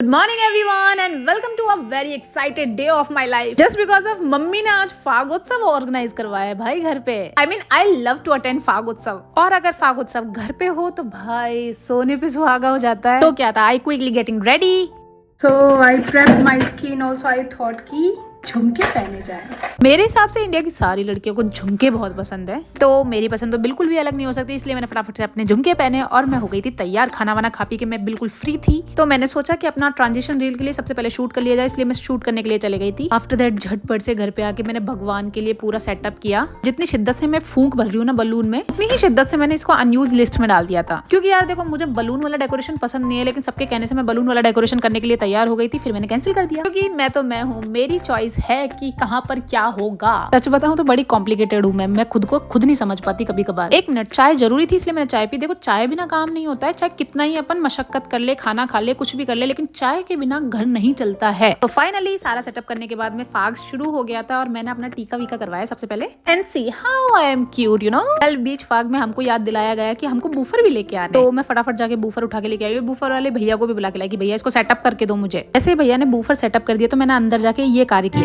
Good morning everyone and welcome to a very excited day of my life just because of mummy ने आज Phagotsav organise करवाया है भाई घर पे। I love to attend Phagotsav, और अगर फागोत्सव घर पे हो तो भाई सोने पे सुहागा हो जाता है। तो क्या था, I quickly getting ready, so I prepped my skin also. I thought कि झुमके पहने जाए। मेरे हिसाब से इंडिया की सारी लड़कियों को झुमके बहुत पसंद है, तो मेरी पसंद तो बिल्कुल भी अलग नहीं हो सकती, इसलिए मैंने फटाफट से अपने झुमके पहने और मैं हो गई थी तैयार। खाना वाना खा पी के मैं बिल्कुल फ्री थी, तो मैंने सोचा कि अपना ट्रांजिशन रील के लिए सबसे पहले शूट कर लिया जाए, इसलिए मैं शूट करने के लिए चले गई थी। आफ्टर दैट झटपट से घर पे आके मैंने भगवान के लिए पूरा सेटअप किया। जितनी शिद्दत से मैं फूंक भर रही हूँ ना बलून में, उतनी ही शिद्दत से मैंने इसको अनयूज लिस्ट में डाल दिया था, क्योंकि यार देखो मुझे बलून वाला डेकोरेशन पसंद नहीं है, लेकिन सबके कहने से मैं बलून वाला डेकोरेशन करने के लिए तैयार हो गई थी। फिर मैंने कैंसिल कर दिया, क्योंकि मैं हूँ, मेरी चॉइस है कि कहाँ पर क्या होगा। सच बताऊं तो बड़ी कॉम्प्लिकेटेड हूँ मैं खुद को खुद नहीं समझ पाती कभी कभार। एक मिनट, चाय जरूरी थी इसलिए मैंने चाय पी। देखो चाय बिना काम नहीं होता है, चाहे कितना ही अपन मशक्कत कर ले, खाना खा ले, कुछ भी कर ले, लेकिन चाय के बिना घर नहीं चलता है। तो फाइनली सारा सेटअप करने के बाद में फाग शुरू हो गया था और मैंने अपना टीका वीका करवाया सबसे पहले। And see how I am cute, you know. कल बीच फाग में हमको याद दिलाया गया कि हमको बूफर भी लेके आना है, तो मैं फटाफट जाके बूफर उठा के लेके आई। बूफर वाले भैया को भी बुला के लाई कि भैया इसको सेटअप करके दो मुझे। ऐसे भैया ने बूफर सेटअप कर दिया, तो मैंने अंदर जाके ये कार्य किया।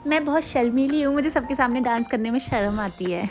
मैं बहुत शर्मीली हूँ, मुझे सबके सामने डांस करने में शर्म आती है।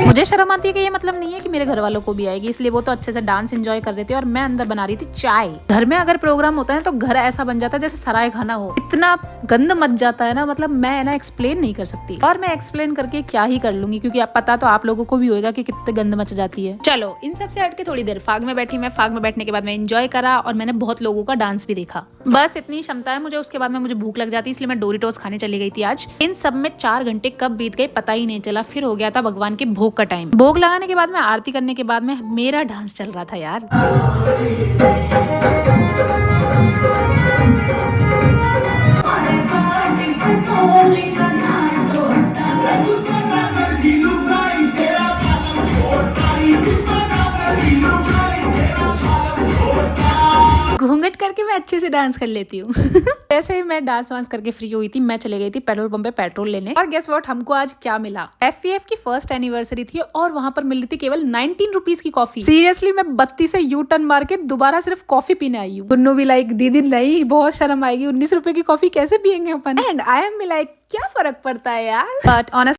मुझे शर्म आती है कि ये मतलब नहीं है कि मेरे घर वालों को भी आएगी, इसलिए वो तो अच्छे से डांस एंजॉय कर रहे थे और मैं अंदर बना रही थी चाय। घर में अगर प्रोग्राम होता है तो घर ऐसा बन जाता है जैसे सराय खाना हो, इतना गंद मच जाता है ना, मतलब मैं ना एक्सप्लेन नहीं कर सकती, और मैं एक्सप्लेन करके क्या ही कर लूंगी, क्योंकि आप पता तो आप लोगों को भी होगा कि कितने गंद मच जाती है। चलो इन सब से हट के थोड़ी देर फाग में बैठी मैं। फाग में बैठने के बाद मैं एंजॉय करा और मैंने बहुत लोगों का डांस भी देखा। बस इतनी क्षमता है मुझे, उसके बाद में मुझे भूख लग जाती, इसलिए मैं डोरिटोस खाने चली गई थी आज। इन सब में 4 घंटे कब बीत गए पता ही नहीं चला। फिर हो गया था भगवान के भोग का टाइम। भोग लगाने के बाद में, आरती करने के बाद में मेरा डांस चल रहा था यार। घूंघट करके मैं अच्छे से डांस कर लेती हूँ। जैसे ही मैं डांस वांस करके फ्री हुई थी, मैं चले गई थी पेट्रोल पंप पे पेट्रोल लेने। और गेस व्हाट, हमको आज क्या मिला? FEF की फर्स्ट एनिवर्सरी थी और वहां पर मिल रही थी केवल 19 रुपीज की कॉफी। सीरियसली मैं 32 से यू टर्न मार के दोबारा सिर्फ कॉफी पीने आई हूँ। गुन्नू भी लाइक दीदी नहीं, बहुत शर्म आएगी, 19 रुपए की कॉफी कैसे पियेंगे अपन। एंड आई एम भी लाइक क्या फर्क पड़ता है यार, बट ऑनेस्ट